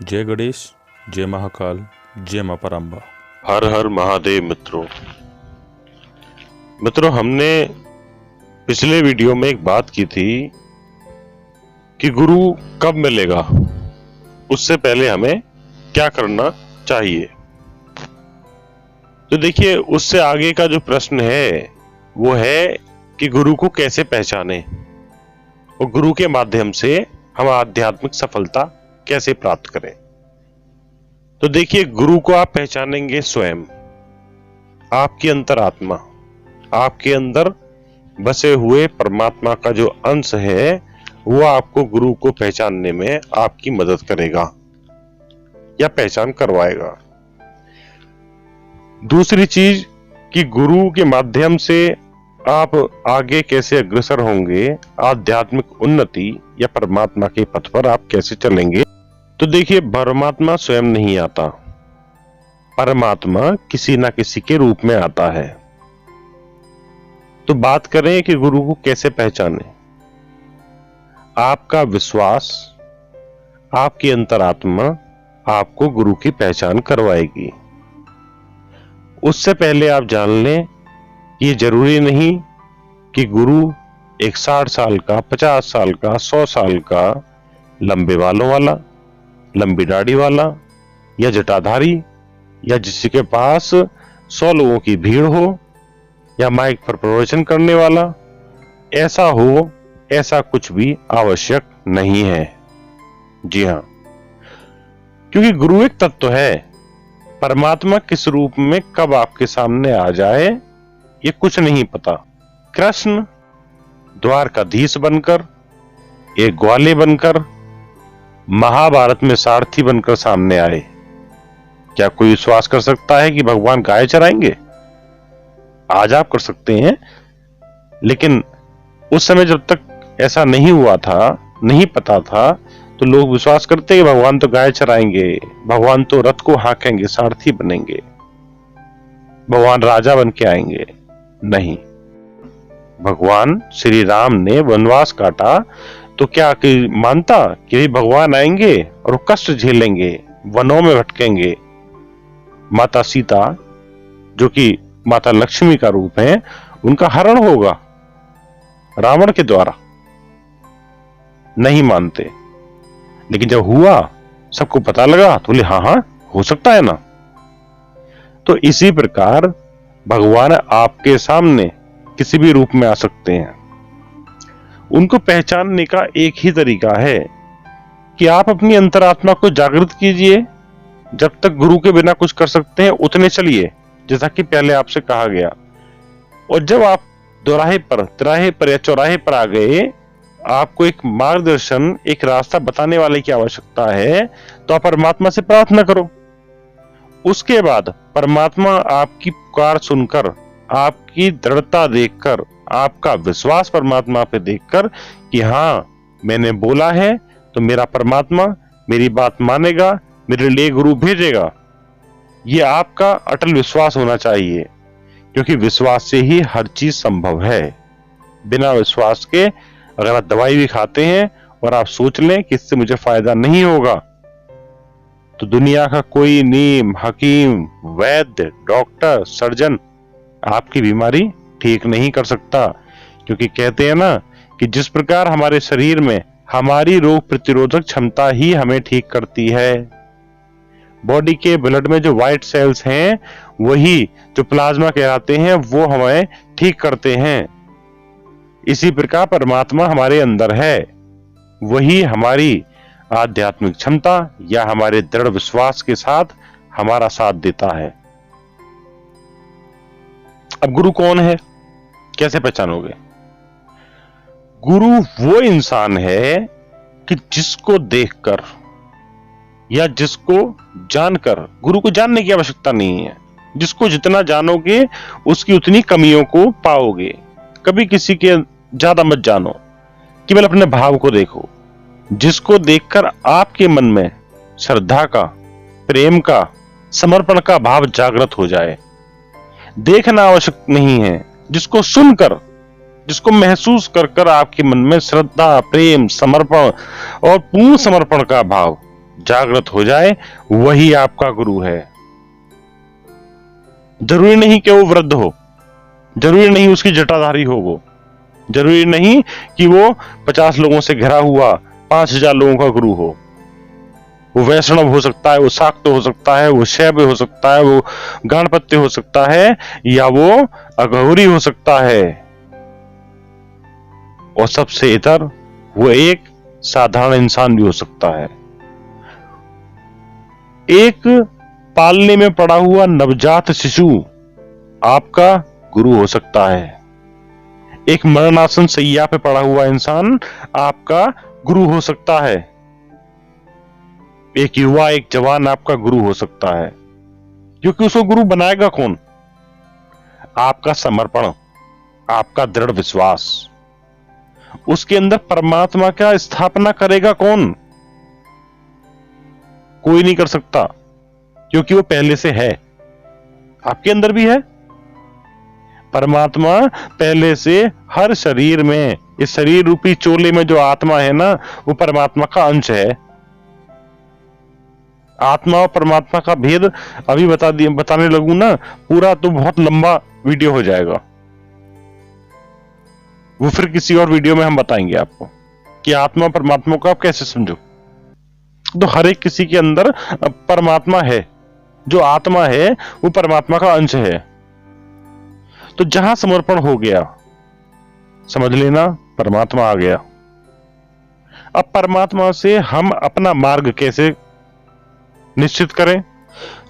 जय गणेश, जय महाकाल, जय मां परांबा। हर हर महादेव। मित्रों, हमने पिछले वीडियो में एक बात की थी कि गुरु कब मिलेगा, उससे पहले हमें क्या करना चाहिए। तो देखिए, उससे आगे का जो प्रश्न है वो है कि गुरु को कैसे पहचाने और गुरु के माध्यम से हम आध्यात्मिक सफलता कैसे प्राप्त करें। तो देखिए, गुरु को आप पहचानेंगे स्वयं। आपकी अंतरात्मा, आपके अंदर बसे हुए परमात्मा का जो अंश है वो आपको गुरु को पहचानने में आपकी मदद करेगा या पहचान करवाएगा। दूसरी चीज कि गुरु के माध्यम से आप आगे कैसे अग्रसर होंगे, आध्यात्मिक उन्नति या परमात्मा के पथ पर आप कैसे चलेंगे। तो देखिए, परमात्मा स्वयं नहीं आता, परमात्मा किसी ना किसी के रूप में आता है। तो बात करें कि गुरु को कैसे पहचाने। आपका विश्वास, आपकी अंतरात्मा आपको गुरु की पहचान करवाएगी। उससे पहले आप जान लें, ये जरूरी नहीं कि गुरु एक 60 साल का, 50 साल का, 100 साल का, लंबे बालों वाला, लंबी दाढ़ी वाला या जटाधारी या जिसके के पास 100 लोगों की भीड़ हो या माइक पर प्रवचन करने वाला ऐसा हो, ऐसा कुछ भी आवश्यक नहीं है। जी हां, क्योंकि गुरु एक तत्व है। परमात्मा किस रूप में कब आपके सामने आ जाए ये कुछ नहीं पता। कृष्ण द्वारकाधीश बनकर, एक ग्वाले बनकर, महाभारत में सारथी बनकर सामने आए। क्या कोई विश्वास कर सकता है कि भगवान गाय चराएंगे? आज आप कर सकते हैं, लेकिन उस समय जब तक ऐसा नहीं हुआ था, नहीं पता था, तो लोग विश्वास करते कि भगवान तो गाय चराएंगे, भगवान तो रथ को हाँकेंगे, सारथी बनेंगे, भगवान राजा बन के आएंगे। नहीं, भगवान श्री राम ने वनवास काटा तो क्या कि मानता कि भगवान आएंगे और वो कष्ट झेलेंगे, वनों में भटकेंगे। माता सीता, जो कि माता लक्ष्मी का रूप है, उनका हरण होगा रावण के द्वारा। नहीं मानते, लेकिन जब हुआ, सबको पता लगा, तो बोले हाँ हाँ हो सकता है ना। तो इसी प्रकार भगवान आपके सामने किसी भी रूप में आ सकते हैं। उनको पहचानने का एक ही तरीका है कि आप अपनी अंतरात्मा को जागृत कीजिए। जब तक गुरु के बिना कुछ कर सकते हैं उतने चलिए, जैसा कि पहले आपसे कहा गया। और जब आप दोराहे पर, तिराहे पर या चौराहे पर आ गए, आपको एक मार्गदर्शन, एक रास्ता बताने वाले की आवश्यकता है, तो आप परमात्मा से प्रार्थना करो। उसके बाद परमात्मा आपकी पुकार सुनकर, आपकी दृढ़ता देखकर, आपका विश्वास परमात्मा पे देखकर कि हाँ मैंने बोला है तो मेरा परमात्मा मेरी बात मानेगा, मेरे लिए गुरु भेजेगा, ये आपका अटल विश्वास होना चाहिए। क्योंकि विश्वास से ही हर चीज संभव है। बिना विश्वास के अगर आप दवाई भी खाते हैं और आप सोच लें कि इससे मुझे फायदा नहीं होगा, तो दुनिया का कोई नीम, हकीम, वैद्य, डॉक्टर, सर्जन आपकी बीमारी ठीक नहीं कर सकता। क्योंकि कहते हैं ना कि जिस प्रकार हमारे शरीर में हमारी रोग प्रतिरोधक क्षमता ही हमें ठीक करती है। बॉडी के ब्लड में जो व्हाइट सेल्स हैं, वही जो प्लाज्मा कहलाते हैं, वो हमें ठीक करते हैं। इसी प्रकार परमात्मा हमारे अंदर है, वही हमारी आध्यात्मिक क्षमता या हमारे दृढ़ विश्वास के साथ हमारा साथ देता है। अब गुरु कौन है, कैसे पहचानोगे? गुरु वो इंसान है कि जिसको देखकर या जिसको जानकर, गुरु को जानने की आवश्यकता नहीं है, जिसको जितना जानोगे उसकी उतनी कमियों को पाओगे। कभी किसी के ज्यादा मत जानो, केवल अपने भाव को देखो। जिसको देखकर आपके मन में श्रद्धा का, प्रेम का, समर्पण का भाव जागृत हो जाए। देखना आवश्यक नहीं है, जिसको सुनकर, जिसको महसूस कर कर आपके मन में श्रद्धा, प्रेम, समर्पण और पूर्ण समर्पण का भाव जागृत हो जाए, वही आपका गुरु है। जरूरी नहीं कि वो वृद्ध हो, जरूरी नहीं उसकी जटाधारी हो, वो जरूरी नहीं कि वो 50 लोगों से घिरा हुआ 5000 लोगों का गुरु हो। वो वैष्णव हो सकता है, वो शाक्त हो सकता है, वो शैव हो सकता है, वो गणपत्य हो सकता है, या वो अघोरी हो सकता है, और सबसे इतर वो एक साधारण इंसान भी हो सकता है। एक पालने में पड़ा हुआ नवजात शिशु आपका गुरु हो सकता है। एक मरणासन शैया पे पड़ा हुआ इंसान आपका गुरु हो सकता है। एक युवा, एक जवान आपका गुरु हो सकता है। क्योंकि उसको गुरु बनाएगा कौन? आपका समर्पण, आपका दृढ़ विश्वास। उसके अंदर परमात्मा का स्थापना करेगा कौन? कोई नहीं कर सकता, क्योंकि वो पहले से है। आपके अंदर भी है परमात्मा पहले से। हर शरीर में, इस शरीर रूपी चोले में जो आत्मा है ना, वो परमात्मा का अंश है। आत्मा और परमात्मा का भेद अभी बताने लगूं ना, पूरा तो बहुत लंबा वीडियो हो जाएगा। वो फिर किसी और वीडियो में हम बताएंगे आपको कि आत्मा परमात्मा को आप कैसे समझो। तो हर एक किसी के अंदर परमात्मा है। जो आत्मा है वो परमात्मा का अंश है। तो जहां समर्पण हो गया, समझ लेना परमात्मा आ गया। अब परमात्मा से हम अपना मार्ग कैसे निश्चित करें?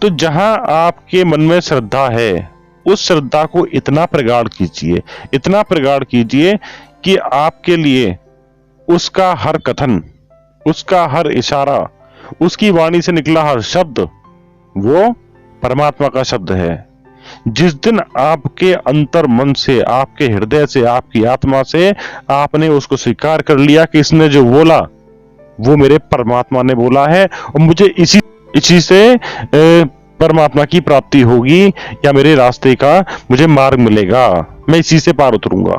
तो जहां आपके मन में श्रद्धा है, उस श्रद्धा को इतना प्रगाढ़ कीजिए, इतना प्रगाढ़ कीजिए कि आपके लिए उसका हर कथन, उसका हर इशारा, उसकी वाणी से निकला हर शब्द वो परमात्मा का शब्द है। जिस दिन आपके अंतर मन से, आपके हृदय से, आपकी आत्मा से आपने उसको स्वीकार कर लिया कि इसने जो बोला वो मेरे परमात्मा ने बोला है, और मुझे इसी से परमात्मा की प्राप्ति होगी, या मेरे रास्ते का मुझे मार्ग मिलेगा, मैं इसी से पार उतरूंगा।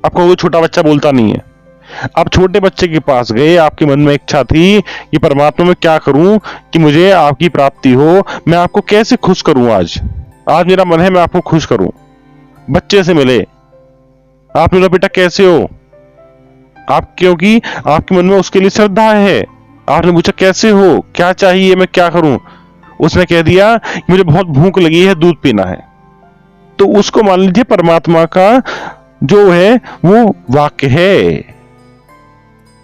आपको वो छोटा बच्चा बोलता नहीं है। आप छोटे बच्चे के पास गए, आपके मन में इच्छा थी कि परमात्मा में क्या करूं कि मुझे आपकी प्राप्ति हो, मैं आपको कैसे खुश करूं। आज मेरा मन है मैं आपको खुश करूं। बच्चे से मिले, आप मेरा बेटा कैसे हो, आप, क्योंकि आपके मन में उसके लिए श्रद्धा है। आपने पूछा कैसे हो, क्या चाहिए, मैं क्या करूं। उसने कह दिया मुझे बहुत भूख लगी है, दूध पीना है। तो उसको मान लीजिए परमात्मा का जो है वो वाक्य है,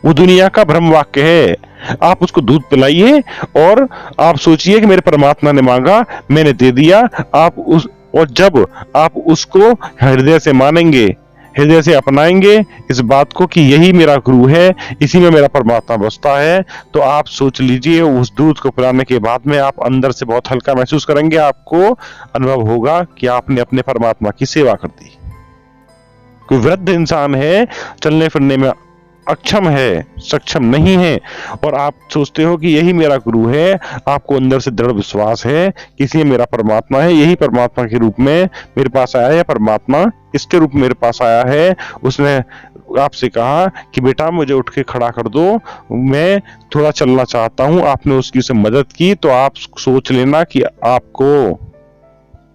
वो दुनिया का ब्रह्म वाक्य है। आप उसको दूध पिलाइए और आप सोचिए कि मेरे परमात्मा ने मांगा, मैंने दे दिया। और जब आप उसको हृदय से मानेंगे, हृदय से अपनाएंगे इस बात को कि यही मेरा गुरु है, इसी में मेरा परमात्मा बसता है, तो आप सोच लीजिए उस दूध को पिलाने के बाद में आप अंदर से बहुत हल्का महसूस करेंगे। आपको अनुभव होगा कि आपने अपने परमात्मा की सेवा कर दी। कोई वृद्ध इंसान है, चलने फिरने में अक्षम है, सक्षम नहीं है, और आप सोचते हो कि यही मेरा गुरु है। आपको अंदर से दृढ़ विश्वास है कि इसी मेरा परमात्मा है, यही परमात्मा के रूप में मेरे पास आया है, परमात्मा इसके रूप में मेरे पास आया है। उसने आपसे कहा कि बेटा मुझे उठ के खड़ा कर दो, मैं थोड़ा चलना चाहता हूं। आपने उसकी से मदद की, तो आप सोच लेना कि आपको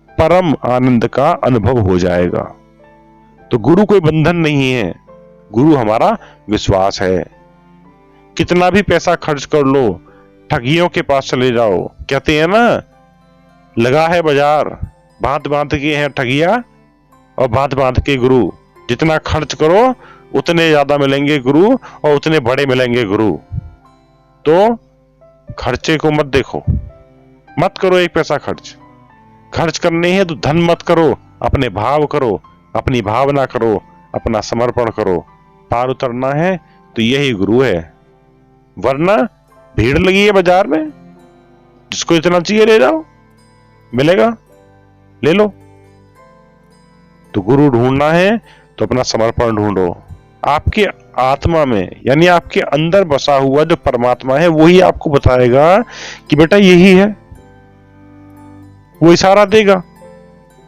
परम आनंद का अनुभव हो जाएगा। तो गुरु कोई बंधन नहीं है, गुरु हमारा विश्वास है। कितना भी पैसा खर्च कर लो, ठगियों के पास चले जाओ, कहते हैं ना लगा है बाजार, भांत भांत के हैं ठगिया और भांत भांत के गुरु। जितना खर्च करो उतने ज्यादा मिलेंगे गुरु, और उतने बड़े मिलेंगे गुरु। तो खर्चे को मत देखो, मत करो एक पैसा खर्च करने हैं तो धन मत करो, अपने भाव करो, अपनी भावना करो, अपना समर्पण करो। पार उतरना है तो यही गुरु है, वरना भीड़ लगी है बाजार में, जिसको इतना चाहिए ले जाओ, मिलेगा ले लो। तो गुरु ढूंढना है तो अपना समर्पण ढूंढो। आपके आत्मा में, यानी आपके अंदर बसा हुआ जो परमात्मा है, वही आपको बताएगा कि बेटा यही है। वो इशारा देगा,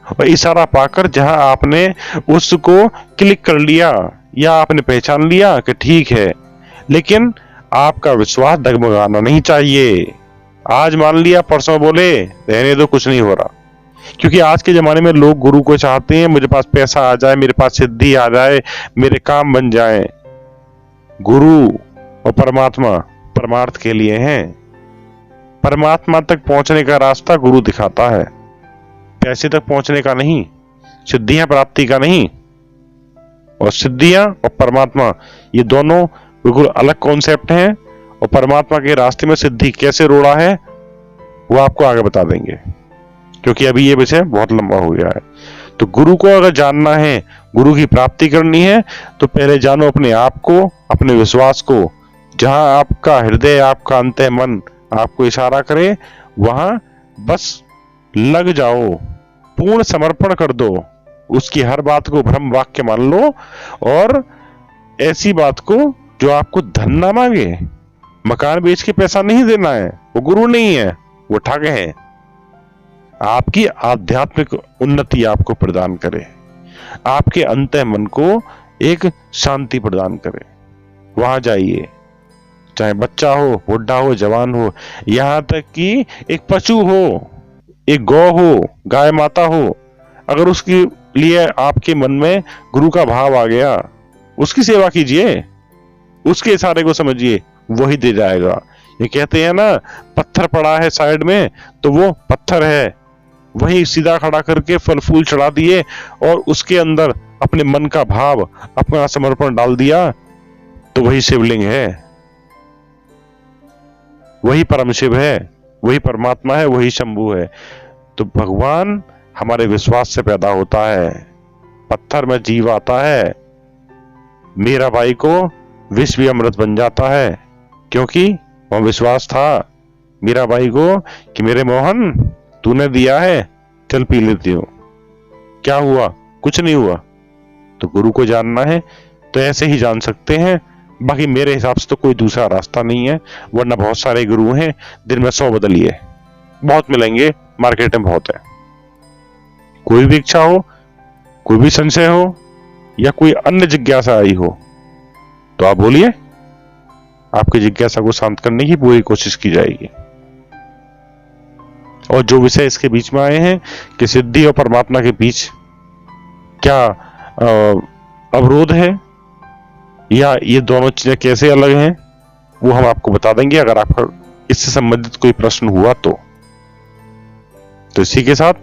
और इशारा पाकर जहां आपने उसको क्लिक कर लिया या आपने पहचान लिया कि ठीक है, लेकिन आपका विश्वास डगमगाना नहीं चाहिए। आज मान लिया, परसों बोले, रहने दो, कुछ नहीं हो रहा। क्योंकि आज के जमाने में लोग गुरु को चाहते हैं, मुझे पास पैसा आ जाए, मेरे पास सिद्धि आ जाए, मेरे काम बन जाए। गुरु और परमात्मा परमार्थ के लिए हैं। परमात्मा तक पहुंचने का रास्ता गुरु दिखाता है, पैसे तक पहुंचने का नहीं, सिद्धियां प्राप्ति का नहीं। और सिद्धियां और परमात्मा ये दोनों बिल्कुल अलग कॉन्सेप्ट हैं। और परमात्मा के रास्ते में सिद्धि कैसे रोड़ा है वो आपको आगे बता देंगे, क्योंकि अभी ये विषय बहुत लंबा हो गया है। तो गुरु को अगर जानना है, गुरु की प्राप्ति करनी है, तो पहले जानो अपने आप को, अपने विश्वास को। जहां आपका हृदय, आपका अंतः मन आपको इशारा करे, वहां बस लग जाओ, पूर्ण समर्पण कर दो। उसकी हर बात को ब्रह्म वाक्य मान लो, और ऐसी बात को जो आपको धन ना मांगे। मकान बेच के पैसा नहीं देना है, वो गुरु नहीं है, वो ठग है। आपकी आध्यात्मिक उन्नति आपको प्रदान करे, आपके अंतः मन को एक शांति प्रदान करे। वहां जाइए, चाहे बच्चा हो, बुढ़ा हो, जवान हो, यहां तक कि एक पशु हो, एक गौ हो, गाय माता हो, अगर उसके लिए आपके मन में गुरु का भाव आ गया, उसकी सेवा कीजिए, उसके इशारे को समझिए, वही दे जाएगा। ये कहते हैं ना, पत्थर पड़ा है साइड में तो वो पत्थर है, वही सीधा खड़ा करके फल फूल चढ़ा दिए और उसके अंदर अपने मन का भाव, अपना समर्पण डाल दिया, तो वही शिवलिंग है, वही परम शिव है, वही परमात्मा है, वही शंभु है। तो भगवान हमारे विश्वास से पैदा होता है। पत्थर में जीव आता है। मीरा बाई को विष भी अमृत बन जाता है, क्योंकि वह विश्वास था मीरा बाई को कि मेरे मोहन तूने दिया है, चल पी लेती हूं। क्या हुआ? कुछ नहीं हुआ। तो गुरु को जानना है तो ऐसे ही जान सकते हैं, बाकी मेरे हिसाब से तो कोई दूसरा रास्ता नहीं है। वरना बहुत सारे गुरु हैं, दिन में 100 बदलिए, बहुत मिलेंगे, मार्केट में बहुत है। कोई भी इच्छा हो, कोई भी संशय हो, या कोई अन्य जिज्ञासा आई हो, तो आप बोलिए, आपकी जिज्ञासा को शांत करने की पूरी कोशिश की जाएगी। और जो विषय इसके बीच में आए हैं कि सिद्धि और परमात्मा के बीच क्या अवरोध है, या ये दोनों चीजें कैसे अलग हैं, वो हम आपको बता देंगे अगर आपका इससे संबंधित कोई प्रश्न हुआ तो। इसी के साथ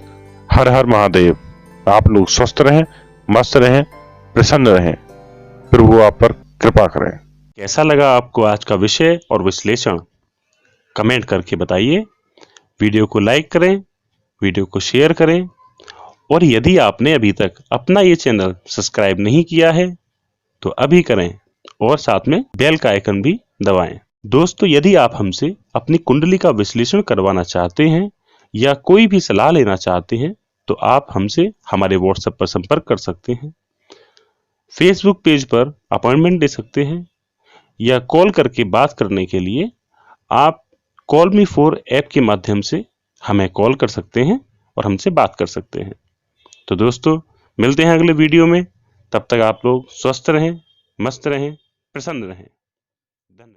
हर हर महादेव। आप लोग स्वस्थ रहें, मस्त रहें, प्रसन्न रहें, फिर वो आप पर कृपा करें। कैसा लगा आपको आज का विषय और विश्लेषण? कमेंट करके बताइए। वीडियो को लाइक करें, वीडियो को शेयर करें, और यदि आपने अभी तक अपना ये चैनल सब्सक्राइब नहीं किया है तो अभी करें, और साथ में बेल का आइकन भी दबाएं। दोस्तों, यदि आप हमसे अपनी कुंडली का विश्लेषण करवाना चाहते हैं या कोई भी सलाह लेना चाहते हैं तो आप हमसे हमारे व्हाट्सएप पर संपर्क कर सकते हैं, फेसबुक पेज पर अपॉइंटमेंट दे सकते हैं, या कॉल करके बात करने के लिए आप कॉल मी फॉर ऐप के माध्यम से हमें कॉल कर सकते हैं और हमसे बात कर सकते हैं। तो दोस्तों, मिलते हैं अगले वीडियो में। तब तक आप लोग स्वस्थ रहें, मस्त रहें, प्रसन्न रहें। धन्यवाद।